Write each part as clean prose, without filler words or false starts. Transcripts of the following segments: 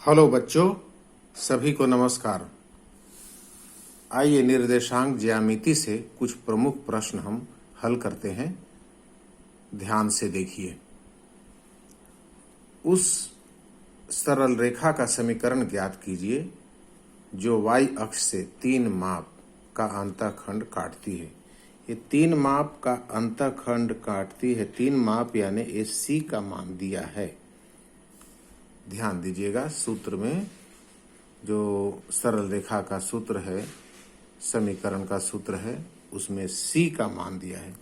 Hello बच्चों, सभी को नमस्कार। आइए निर्देशांक ज्यामिति से कुछ प्रमुख प्रश्न हम हल करते हैं। ध्यान से देखिए। उस सरल रेखा का समीकरण ज्ञात कीजिए जो y अक्ष से 3 माप का अंतःखंड काटती है। ये 3 माप का अंतःखंड काटती है। 3 माप यानी AC का मान दिया है। ध्यान दीजिएगा, सूत्र में जो सरल रेखा का सूत्र है, समीकरण का सूत्र है, उसमें C का मान दिया है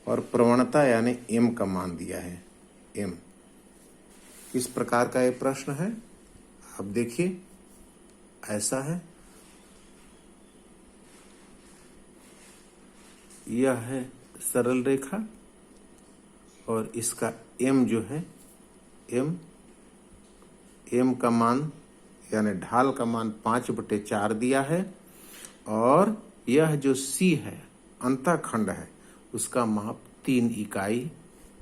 और प्रवणता यानी M का मान दिया है। M किस प्रकार का ये प्रश्न है, आप देखिए। ऐसा है, यह है सरल रेखा और इसका M जो है, M का मान यानी ढाल का मान 5/4 दिया है और यह जो C है, अंतःखंड है, उसका माप 3 इकाई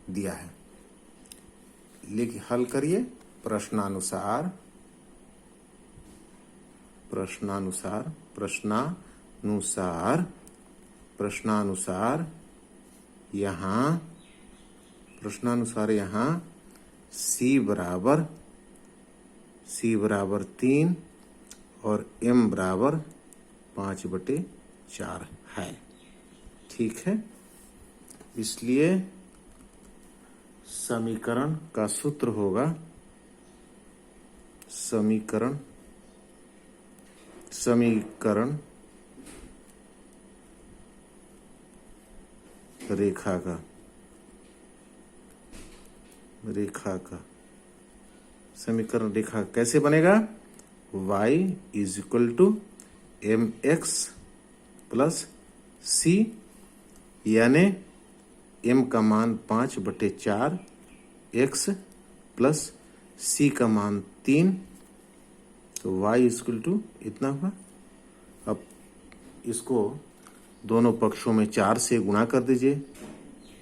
दिया है। लिख हल करिए प्रश्नानुसार यहाँ C बराबर 3 और M बराबर 5/4 है। ठीक है, इसलिए समीकरण का सूत्र होगा समीकरण रेखा का समीकरण रेखा कैसे बनेगा? y = mx प्लस c, यानी m का मान 5/4, x प्लस c का मान 3, तो y = इतना हुआ। अब इसको दोनों पक्षों में 4 से गुणा कर दीजिए।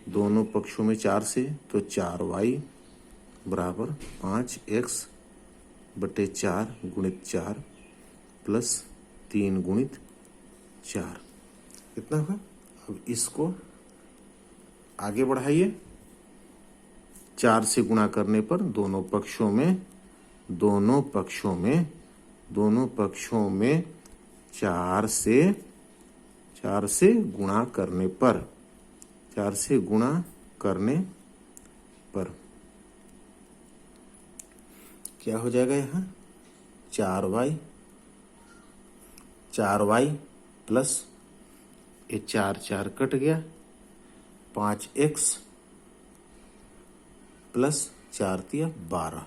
दोनों पक्षों में 4 से, तो 4y बराबर 5x/4 गुणित 4 प्लस 3 गुणित 4, कितना हुआ। अब इसको आगे बढ़ाइए। 4 से गुणा करने पर दोनों पक्षों में 4 से गुणा करने पर क्या हो जाएगा? यहाँ 4y प्लस ये 4 कट गया, 5x प्लस 4 × 12।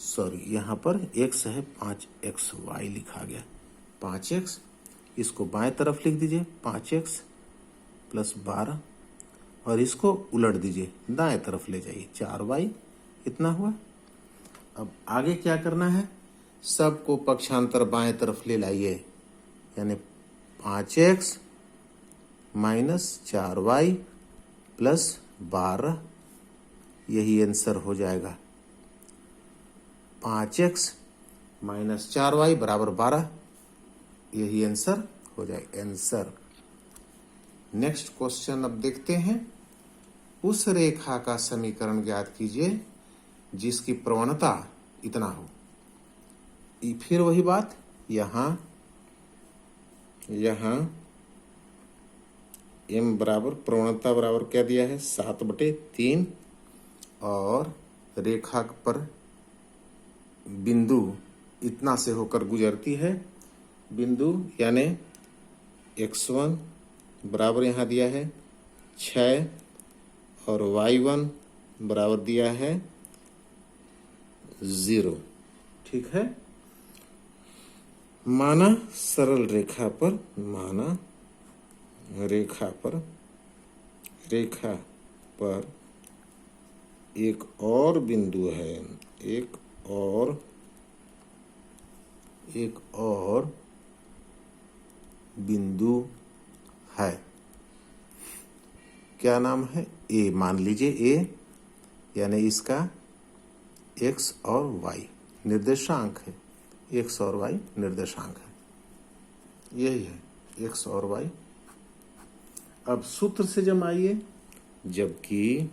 सॉरी, यहाँ पर x है, 5xy लिखा गया। 5x, इसको बाएं तरफ लिख दीजिए, 5x प्लस 12, और इसको उलट दीजिए, दाएं तरफ ले जाइए, 4y, इतना हुआ। अब आगे क्या करना है? सबको पक्षांतर बाएं तरफ ले लाइए, यानी 5x माइनस 4y प्लस 12, यही आंसर हो जाएगा। 5x माइनस 4y बराबर 12, यही आंसर हो जाएगा। आंसर। नेक्स्ट क्वेश्चन अब देखते हैं। उस रेखा का समीकरण ज्ञात कीजिए जिसकी प्रवणता इतना हो। फिर वही बात, यहाँ m बराबर प्रवणता बराबर क्या दिया है? 7/3, और रेखा पर बिंदु इतना से होकर गुजरती है। बिंदु यानी x1 बराबर यहाँ दिया है 6 और y1 बराबर दिया है 0। ठीक है। माना सरल रेखा पर एक और बिंदु है, एक और बिंदु है। क्या नाम है? A मान लीजिए। A यानी इसका x और y निर्देशांक है, एक्स और वाई निर्देशांक है, यही है एक्स और वाई। अब सूत्र से जमाइए, जबकि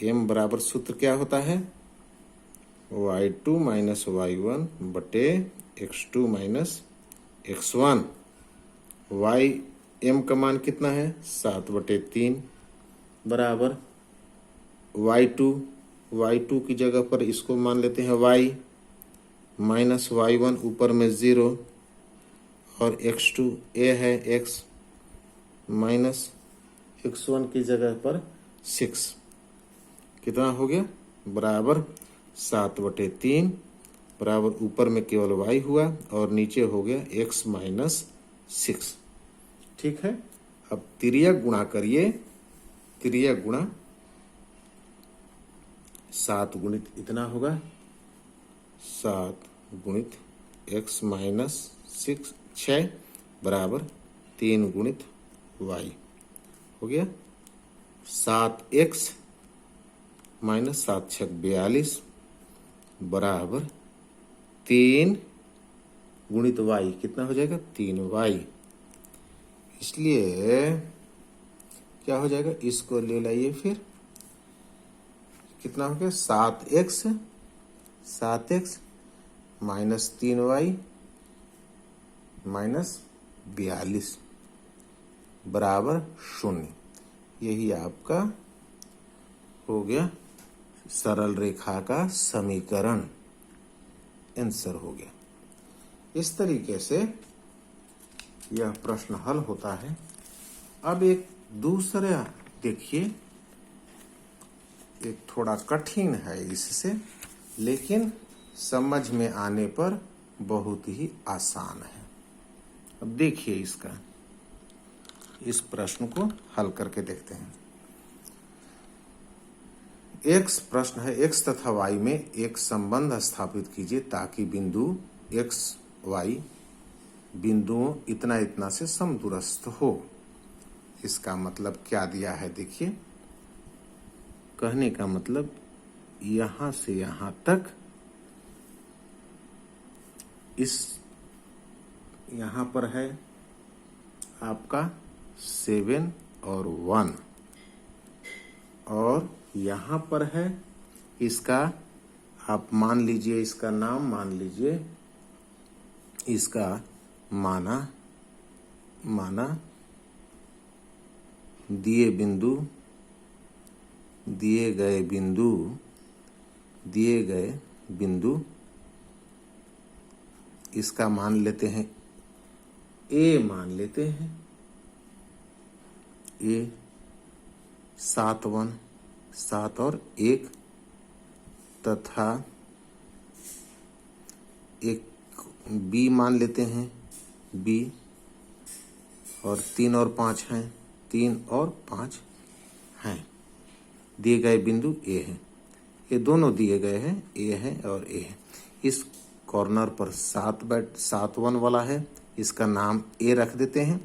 m बराबर सूत्र क्या होता है, y2 माइनस y1 बटे x2 minus x1। y m का मान कितना है 7/3 बराबर y2 की जगह पर इसको मान लेते हैं y माइनस y1 ऊपर में 0 और x2 a है x माइनस x1 की जगह पर 6, कितना हो गया बराबर 7/3 बराबर ऊपर में केवल y हुआ और नीचे हो गया x माइनस 6। ठीक है, अब तिर्यक गुणा करिए, तिर्यक गुणा 7 गुणित इतना होगा 7 गुणित x माइनस 6 बराबर 3 गुणित y हो गया 7x माइनस 7×6 42 बराबर 3 गुणित y कितना हो जाएगा 3y। इसलिए क्या हो जाएगा, इसको ले लाइए, फिर कितना हो गया 7x माइनस 3y माइनस 42 बराबर 0। यही आपका हो गया सरल रेखा का समीकरण, आंसर हो गया। इस तरीके से यह प्रश्न हल होता है। अब एक दूसरा देखिए, एक थोड़ा कठिन है इससे, लेकिन समझ में आने पर बहुत ही आसान है। अब देखिए इसका, इस प्रश्न को हल करके देखते हैं। एक्स प्रश्न है, एक्स तथा वाई में एक संबंध स्थापित कीजिए ताकि बिंदु एक्स वाई बिंदुओं इतना इतना से समदूरस्थ हो। इसका मतलब क्या दिया है, देखिए, कहने का मतलब यहां से यहां तक, इस यहां पर है आपका 7 और 1 और यहां पर है इसका, आप मान लीजिए, इसका नाम मान लीजिए, इसका माना दिए गए बिंदु इसका मान लेते हैं A, मान लेते हैं A 7 और 1 तथा एक B मान लेते हैं B और 3 और 5 हैं, 3 और 5 हैं। दिए गए बिंदु A है, ये दोनों दिए गए हैं, A है और A है। इस कॉर्नर पर 7 1 वाला है, इसका नाम A रख देते हैं,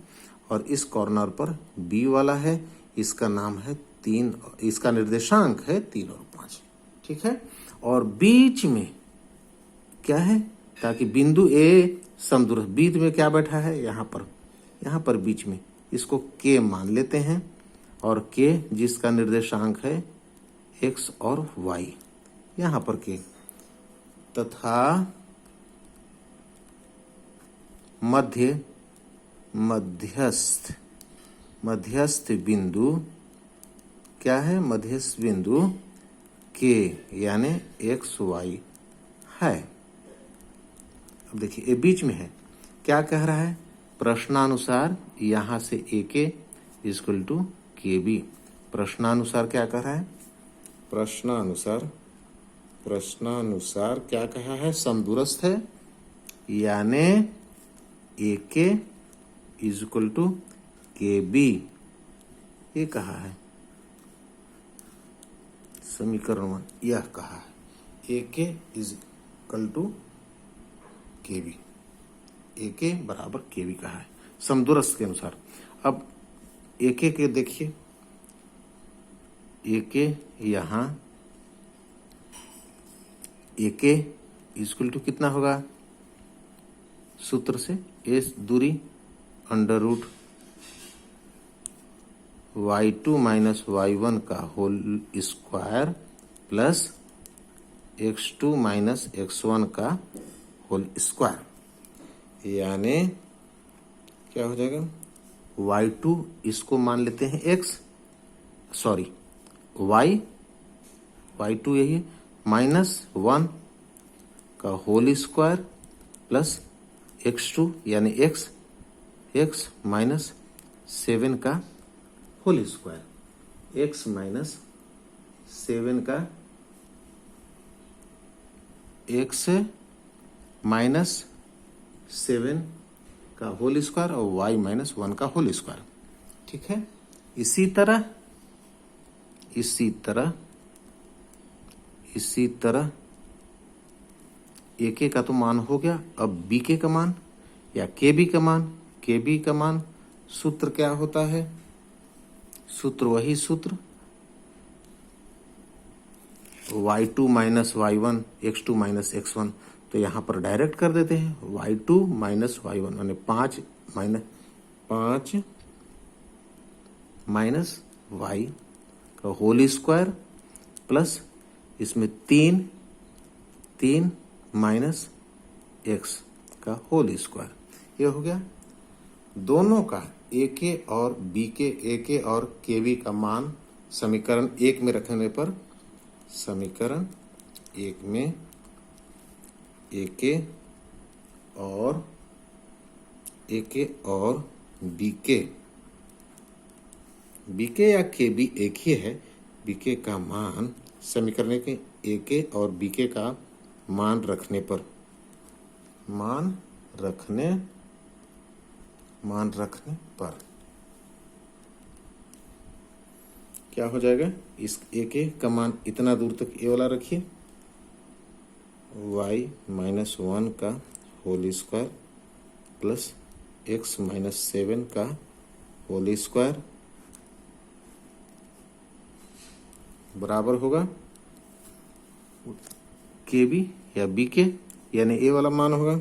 और इस कॉर्नर पर B वाला है, इसका नाम है 3, इसका निर्देशांक है 3 और 5। ठीक है, और बीच में क्या है, ताकि बिंदु A समदूरस्थ, बीच में क्या बैठा है, यहाँ पर बीच में इसको K मान लेते हैं, और K जिसका निर्देशांक है x और y, यहाँ पर K, तथा मध्यस्थ बिंदु क्या है, मध्यस्थ बिंदु K यानी x y है। अब देखिए ये बीच में है, क्या कह रहा है, प्रश्नानुसार यहां से AK इक्वल टू KB। प्रश्नानुसार क्या कह रहा है, प्रश्नानुसार क्या कहा है, समदूरस्थ है, यानी AK इक्वल टू KB, ये कहा है समीकरण 1, यह कहा है AK equal to KB, AK बराबर KB कहा है समदूरस्थ के अनुसार। अब AK के देखिए, AK यहाँ AK इक्वल टू कितना होगा सूत्र से, ए दूरी under root y2 minus y1 का whole square plus x2 minus x1 का होल स्क्वायर, यानी क्या हो जाएगा y2 इसको मान लेते हैं x, सॉरी y2 यही माइनस 1 का होल स्क्वायर प्लस x2 यानी x माइनस 7 का होल स्क्वायर, x माइनस 7 का x माइनस 7 का होल स्क्वायर और y माइनस 1 का होल स्क्वायर। ठीक है, इसी तरह AK का तो मान हो गया। अब BK का मान या KB का मान सूत्र क्या होता है, सूत्र वही सूत्र y2 minus y1 x2 minus x1, तो यहां पर डायरेक्ट कर देते हैं y2 माइनस y1 यानी 5 माइनस y का होल स्क्वायर प्लस इसमें 3 माइनस x का होल स्क्वायर। ये हो गया दोनों का AK और BK, AK और KB का मान समीकरण 1 में रखने पर, समीकरण 1 में AK और BK या KB एक ही है, BK का मान समीकरण के AK और BK का मान रखने पर, मान रखने पर क्या हो जाएगा, इस AK का मान इतना दूर तक ये वाला रखिए, y माइनस 1 का whole square plus x minus 7 का होल स्क्वायर बराबर होगा KB या BK, यानी ये वाला मान होगा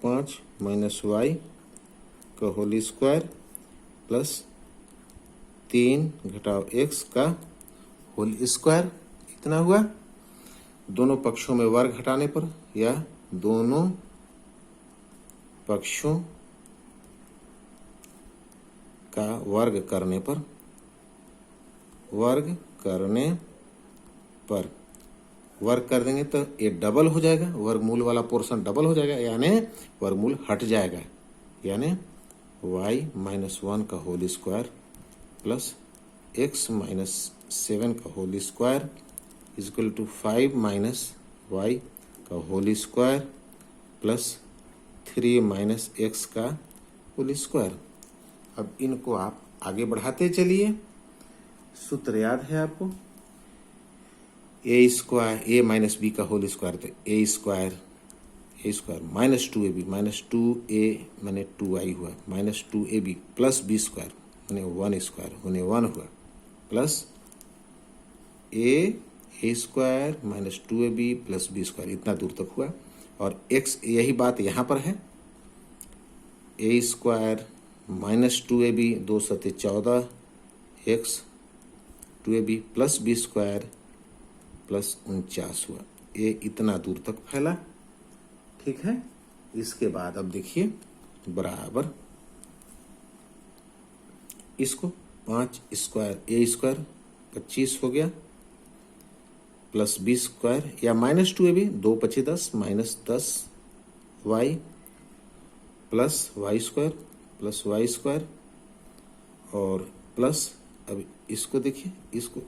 5 माइनस y का होल स्क्वायर प्लस 3 घटाव x का होल स्क्वायर, इतना हुआ। दोनों पक्षों में वर्ग घटाने पर या दोनों पक्षों का वर्ग करने पर, वर्ग कर देंगे तो ये डबल हो जाएगा, वर्गमूल वाला पोर्शन डबल हो जाएगा, यानी वर्गमूल हट जाएगा, यानी y माइनस 1 का whole square plus x minus 7 का whole square equal to 5 minus y का whole square plus 3 minus x का होल स्क्वायर। अब इनको आप आगे बढ़ाते चलिए। सूत्र याद है आपको, a माइनस b का होल स्क्वायर, तो a square minus 2ab minus 2a मैंने 2i हुआ minus 2ab plus b square मैंने 1 स्क्वायर होने 1 हुआ plus a square minus 2ab plus b square, इतना दूर तक हुआ। और x यही बात यहाँ पर है, a स्क्वायर माइनस 2ab 2 सते 14 x 2ab plus b square plus 49 हुआ, ये इतना दूर तक फैला। ठीक है, इसके बाद अब देखिए बराबर इसको 5 स्क्वायर a स्क्वायर 25 हो गया प्लस b स्क्वायर या माइनस 2ab 2 पचे 10 minus 10 y plus y square और प्लस, अब इसको देखिए,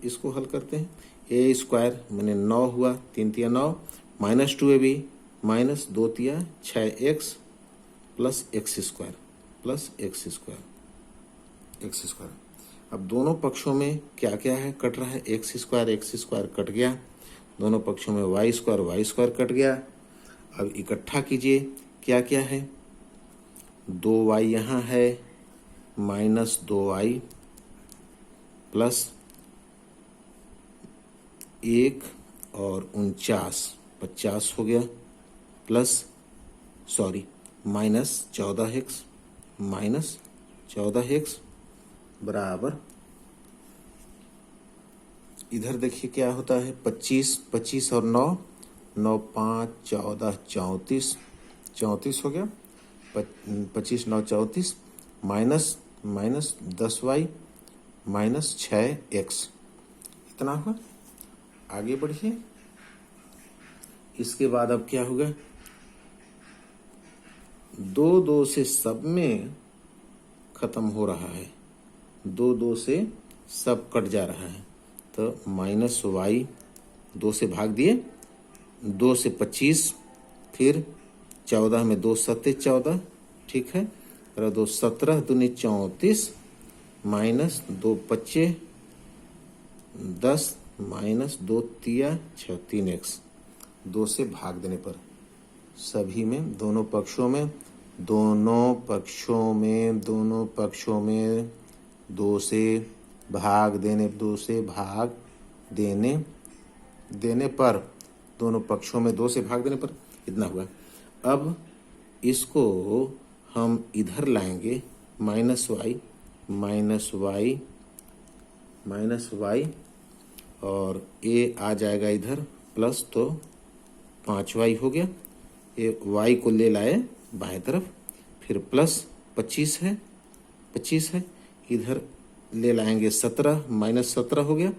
इसको हल करते हैं। a स्क्वायर मैंने 9 हुआ 3 तिया 9 माइनस 2ab माइनस 2 तिया 6x प्लस x स्क्वायर। अब दोनों पक्षों में क्या क्या है, कट रहा है, x स्क्वायर कट गया, दोनों पक्षों में y स्क्वायर कट गया। अब इकट्ठा कीजिए क्या क्या है, 2y यहाँ है माइनस 2y प्लस 1 और 49 50 हो गया, प्लस माइनस 14x बराबर, इधर देखिए क्या होता है, 25 और 9 9 5 14 34 हो गया, 25 9 34 माइनस 10y माइनस 6x, इतना हुआ। आगे बढ़िए, इसके बाद अब क्या होगा, 2 से सब में खत्म हो रहा है, 2 से सब कट जा रहा है, तो माइनस वाई 2 से भाग दिए, 2 से 25, फिर 14 में 2 सत्ते 14, ठीक है, 2 17 दूनी 34 माइनस 2 पच्चे 10 माइनस 2 तिया 6 3x, 2 से भाग देने पर सभी में दोनों पक्षों में 2 से भाग देने पर दोनों पक्षों में 2 से भाग देने पर इतना हुआ। अब इसको हम इधर लाएंगे, माइनस वाई और ए आ जाएगा इधर प्लस, तो 5y हो गया, ये y को ले लाए बाएं तरफ, फिर प्लस 25 है इधर ले लाएंगे 17 माइनस 17 हो गया,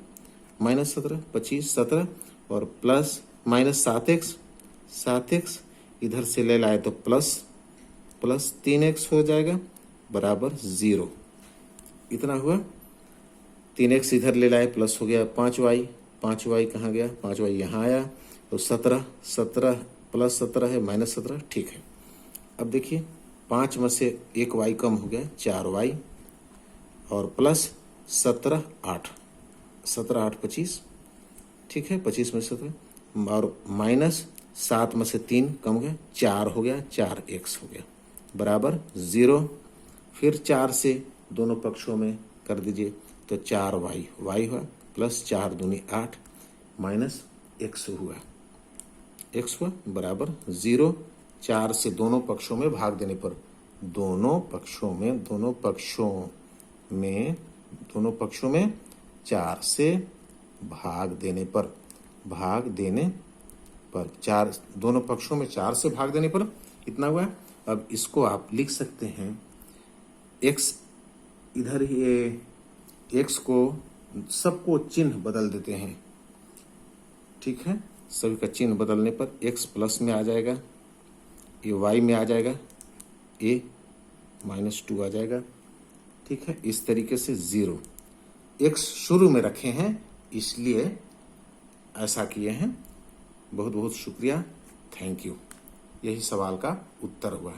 माइनस 17 25 17 और प्लस माइनस 7x इधर से ले लाए तो प्लस 3x हो जाएगा बराबर 0, इतना हुआ। 3x इधर ले लाए प्लस हो गया 5y कहाँ गया, 5y यहाँ आया, तो 17 प्लस 17 है माइनस 17, ठीक है। अब देखिए 5 में से 1 y कम हो गया 4y और प्लस 17 8 25, ठीक है, 25 में 17 और माइनस 7 में से 3 कम हो गया 4 हो गया, 4x हो गया बराबर 0। फिर 4 से दोनों पक्षों में कर दीजिए तो 4y हुआ प्लस 4 दूनी 8 माइनस x हुआ बराबर 0। 4 से दोनों पक्षों में भाग देने पर दोनों पक्षों में 4 से भाग देने पर दोनों पक्षों में 4 से भाग देने पर इतना हुआ। अब इसको आप लिख सकते हैं x, इधर ये x को सबको चिन्ह बदल देते हैं, ठीक है, सभी का चिन्ह बदलने पर x प्लस में आ जाएगा, ये y में आ जाएगा, a माइनस 2 आ जाएगा, ठीक है। इस तरीके से 0 x शुरू में रखे हैं इसलिए ऐसा किए हैं। बहुत बहुत शुक्रिया, थैंक यू। यही सवाल का उत्तर हुआ।